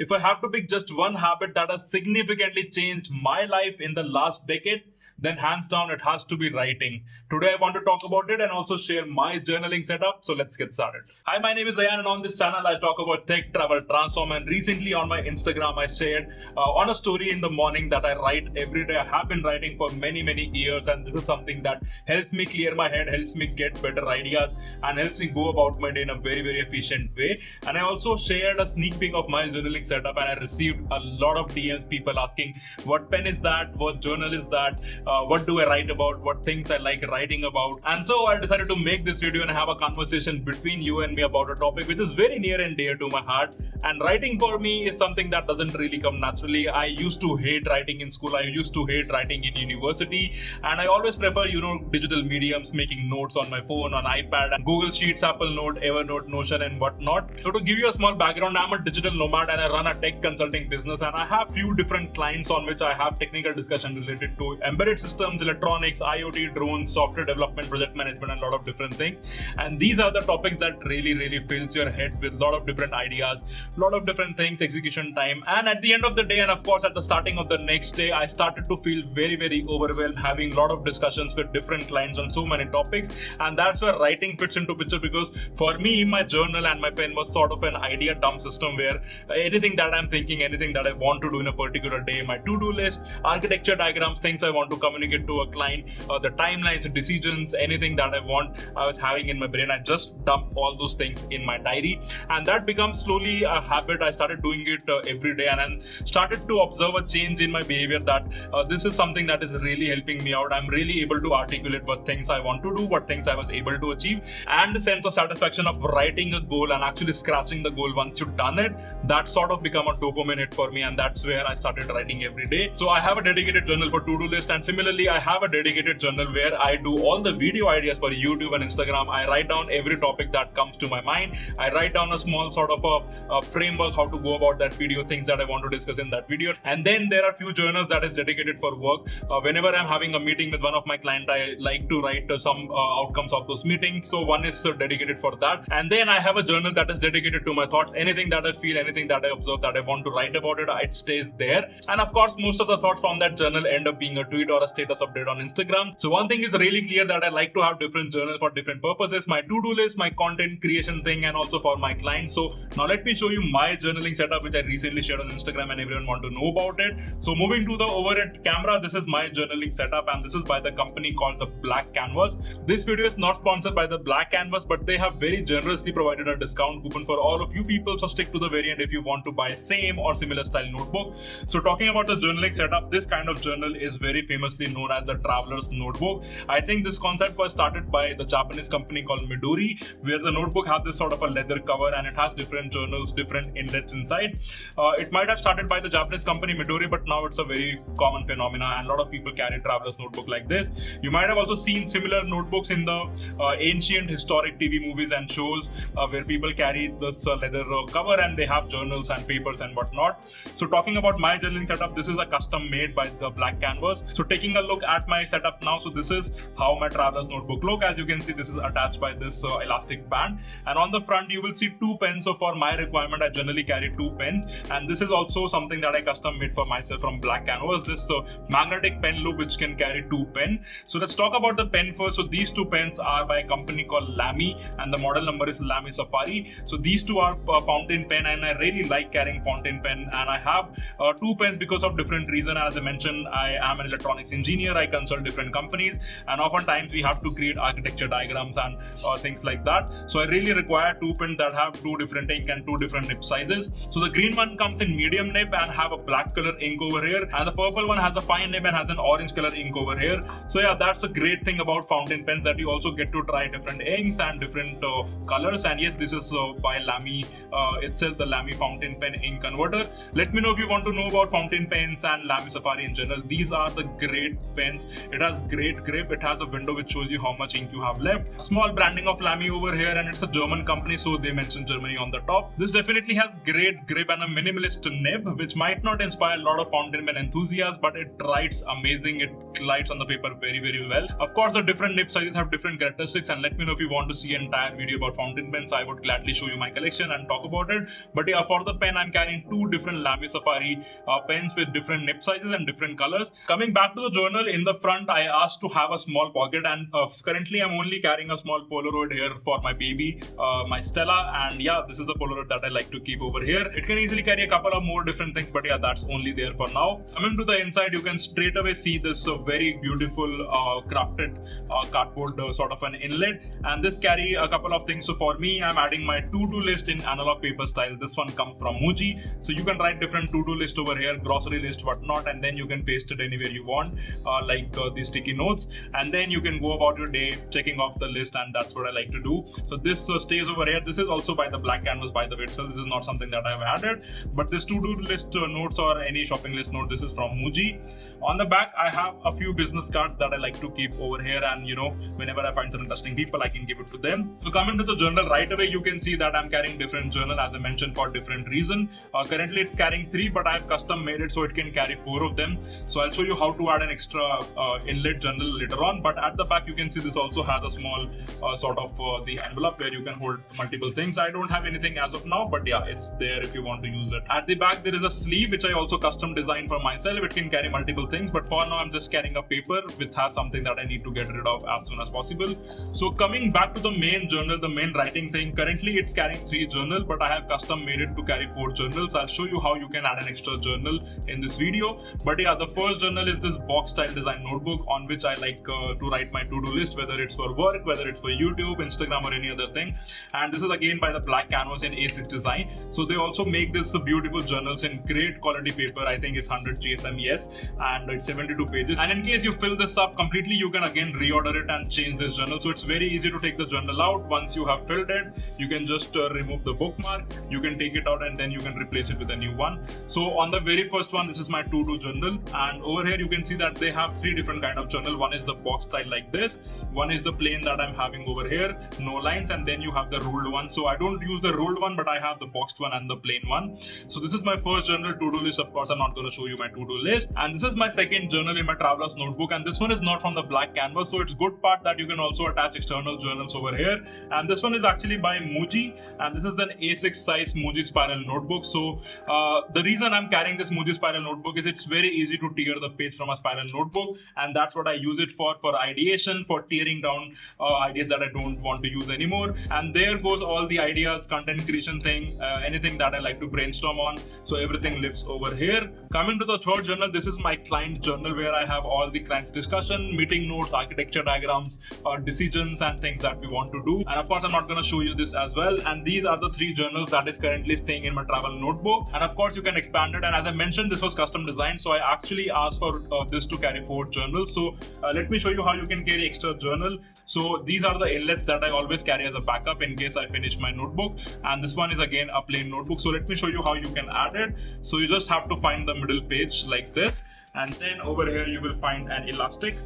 If I have to pick just one habit that has significantly changed my life in the last decade, then hands down it has to be writing. Today I want to talk about it and also share my journaling setup. So let's get started. Hi, my name is Ayan and on this channel I talk about tech, travel, transform, and recently on my Instagram I shared on a story in the morning that I write every day. I have been writing for many years, and this is something that helps me clear my head, helps me get better ideas, and helps me go about my day in a very efficient way. And I also shared a sneak peek of my journaling setup, and I received a lot of DMs, people asking what pen is that, what journal is that, what do I write about, what things I like writing about. And so I decided to make this video and have a conversation between you and me about a topic which is very near and dear to my heart. And writing for me is something that doesn't really come naturally. I used to hate writing in school, I used to hate writing in university, and I always prefer digital mediums, making notes on my phone, on iPad, and Google Sheets, Apple Note, Evernote, Notion, and whatnot. So to give you a small background, I'm a digital nomad and I run a tech consulting business, and I have few different clients on which I have technical discussion related to embedded systems, electronics, IoT, drones, software development, project management, and a lot of different things. And these are the topics that really fills your head with a lot of different ideas, a lot of different things, execution time. And at the end of the day, and of course at the starting of the next day, I started to feel very overwhelmed, having a lot of discussions with different clients on so many topics. And that's where writing fits into picture, because for me, my journal and my pen was sort of an idea dump system where anything that I'm thinking, anything that I want to do in a particular day, my to-do list, architecture diagrams, things I want to communicate to a client, the timelines, decisions, anything that I want, I was having in my brain. I just dump all those things in my diary, and that becomes slowly a habit. I started doing it every day, and then started to observe a change in my behavior, that this is something that is really helping me out. I'm really able to articulate what things I want to do, what things I was able to achieve, and the sense of satisfaction of writing a goal and actually scratching the goal once you've done it, that sort of become a dopamine hit for me, and that's where I started writing every day. So I have a dedicated journal for to-do list, and similarly I have a dedicated journal where I do all the video ideas for YouTube and Instagram. I write down every topic that comes to my mind. I write down a small sort of a framework how to go about that video, things that I want to discuss in that video. And then there are few journals that is dedicated for work. Whenever I'm having a meeting with one of my clients, I like to write some outcomes of those meetings. So one is dedicated for that. And then I have a journal that is dedicated to my thoughts. Anything that I feel, anything that I observe that I want to write about it, it stays there. And of course, most of the thoughts from that journal end up being a tweet or a status update on Instagram. So one thing is really clear, that I like to have different journals for different purposes: my to-do list, my content creation thing, and also for my clients. So now let me show you my journaling setup, which I recently shared on Instagram and everyone want to know about it. So moving to the overhead camera, this is my journaling setup, and this is by the company called the Black Canvas. This video is not sponsored by the Black Canvas, but they have very generously provided a discount coupon for all of you people. So stick to the very end if you want to buy same or similar style notebook. So talking about the journaling setup, this kind of journal is very famously known as the traveler's notebook. I think this concept was started by the Japanese company called Midori, where the notebook has this sort of a leather cover and it has different journals, different inlets inside. It might have started by the Japanese company Midori, but now it's a very common phenomena, and a lot of people carry traveler's notebook like this. You might have also seen similar notebooks in the ancient historic TV movies and shows, where people carry this leather cover and they have journals and papers and whatnot. So talking about my journaling setup, this is a custom made by the Black Canvas. So taking a look at my setup now, so this is how my traveler's notebook look. As you can see, this is attached by this elastic band, and on the front you will see two pens. So for my requirement, I generally carry two pens, and this is also something that I custom made for myself from Black Canvas, this magnetic pen loop which can carry two pen. So let's talk about the pen first. So these two pens are by a company called Lamy, and the model number is Lamy Safari. So these two are fountain pen, and I really like carrying fountain pen, and I have two pens because of different reasons. As I mentioned, I am an electronics engineer, I consult different companies, and oftentimes we have to create architecture diagrams and things like that. So I really require two pens that have two different ink and two different nib sizes. So the green one comes in medium nib and have a black color ink over here, and the purple one has a fine nib and has an orange color ink over here. So yeah, that's a great thing about fountain pens, that you also get to try different inks and different colors. And yes, this is by Lamy itself, the Lamy fountain pen ink converter. Let me know if you want to know about fountain pens and Lamy Safari in general. These are the great pens. It has great grip. It has a window which shows you how much ink you have left. Small branding of Lamy over here, and it's a German company, so they mentioned Germany on the top. This definitely has great grip and a minimalist nib, which might not inspire a lot of fountain pen enthusiasts, but it writes amazing. It glides on the paper very, very well. Of course, the different nib sizes have different characteristics, and let me know if you want to see an entire video about fountain pens. I would gladly show you my collection and talk about it. But yeah, for the pen, I'm carrying two different Lamy Safari pens with different nib sizes and different colors. Coming back to the journal, in the front, I asked to have a small pocket, and currently I'm only carrying a small Polaroid here for my baby, my Stella, and yeah, this is the Polaroid that I like to keep over here. It can easily carry a couple of more different things, but yeah, that's only there for now. Coming to the inside, you can straight away see this very beautiful crafted cardboard sort of an inlet, and this carry a couple of things. So for me, I'm adding my to-do list in analog paper style. This one comes from Muji, so you can write different to-do list over here, grocery list, whatnot, and then you can paste it anywhere you want, like these sticky notes, and then you can go about your day checking off the list, and that's what I like to do. So this stays over here. This is also by the black canvas, by the way itself. This is not something that I've added, but this to-do list notes or any shopping list note, this is from Muji. On the back, I have a few business cards that I like to keep over here, and whenever I find some interesting people, I can give it to them. So coming to the journal, right away you can see that I'm carrying different journal, as I mentioned, for different reason. Currently it's carrying 3, but I've custom made it so it can carry 4 of them. So I'll show you how to add an extra inlet journal later on. But at the back you can see this also has a small sort of the envelope where you can hold multiple things. I don't have anything as of now, but yeah, it's there if you want to use it. At the back there is a sleeve which I also custom designed for myself. It can carry multiple things, but for now I'm just carrying a paper which has something that I need to get rid of as soon as possible. So coming back to the main journal, the main writing thing, currently it's carrying 3 journals, but I have custom made it to carry 4 journals. I'll show you how you can add an extra journal in this video. But yeah, the first journal is this box style design notebook on which I like to write my to-do list, whether it's for work, whether it's for YouTube, Instagram, or any other thing. And this is again by the black canvas in A6 design. So they also make this beautiful journals in great quality paper. I think it's 100 GSM, yes, and it's 72 pages. And in case you fill this up completely, you can again reorder it and change this journal. So it's very easy to take the journal out. Once you have filled it, you can just remove the bookmark, you can take it out, and then you can replace it with a new one. So on the very first one, this is my to-do journal, and over here you can see that they have 3 different kind of journal. One is the box style like this, one is the plain that I'm having over here, no lines, and then you have the ruled one. So I don't use the ruled one, but I have the boxed one and the plain one. So this is my first journal to-do list. Of course, I'm not going to show you my to-do list. And this is my second journal in my traveler's notebook, and this one is not from the black canvas, so it's good part that you can also attach external journals over here. And this one is actually by Muji, and this is an A6 size Muji spiral notebook. So the reason I'm carrying this Muji spiral notebook is it's very easy to tear the page from a spiral notebook, and that's what I use it for ideation, for tearing down ideas that I don't want to use anymore. And there goes all the ideas, content creation thing, anything that I like to brainstorm on. So everything lives over here. Coming to the third journal, this is my client journal where I have all the client's discussion, meeting notes, architecture diagrams, decisions, and things that we want to do. And of course, I'm not going to show you this as well. And these are the 3 journals that is currently staying in my travel notebook. And of course, you can expand it. And as I mentioned, this was custom designed, so I actually asked for this to carry 4 journals. So let me show you how you can carry extra journal. So these are the inlets that I always carry as a backup in case I finish my notebook. And this one is again a plain notebook. So let me show you how you can add it. So you just have to find the middle page like this, and then over here you will find an elastic,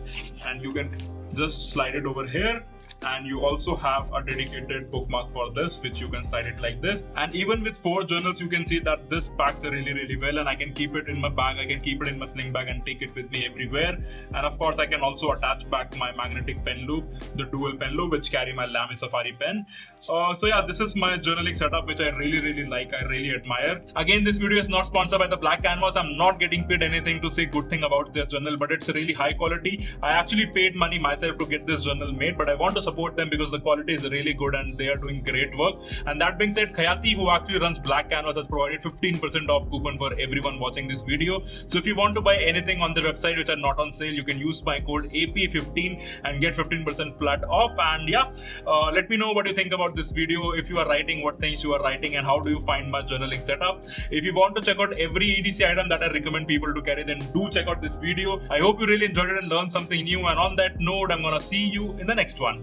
and you can just slide it over here. And you also have a dedicated bookmark for this, which you can slide it like this. And even with 4 journals, you can see that this packs really well, and I can keep it in my bag, I can keep it in my sling bag and take it with me everywhere. And of course, I can also attach back my magnetic pen loop, the dual pen loop, which carry my Lamy Safari pen. So yeah, this is my journaling setup, which I really like, I really admire. Again, this video is not sponsored by the black canvas. I'm not getting paid anything to say good thing about their journal, but it's really high quality. I actually paid money myself to get this journal made, but I want to support them because the quality is really good and they are doing great work. And that being said, Khayati, who actually runs black canvas, has provided 15% off coupon for everyone watching this video. So if you want to buy anything on the website which are not on sale, you can use my code AP15 and get 15% flat off. And yeah, let me know what you think about this video. If you are writing, what things you are writing, and how do you find my journaling setup. If you want to check out every EDC item that I recommend people to carry, then do check out this video. I hope you really enjoyed it and learned something new. And on that note, I'm gonna see you in the next one.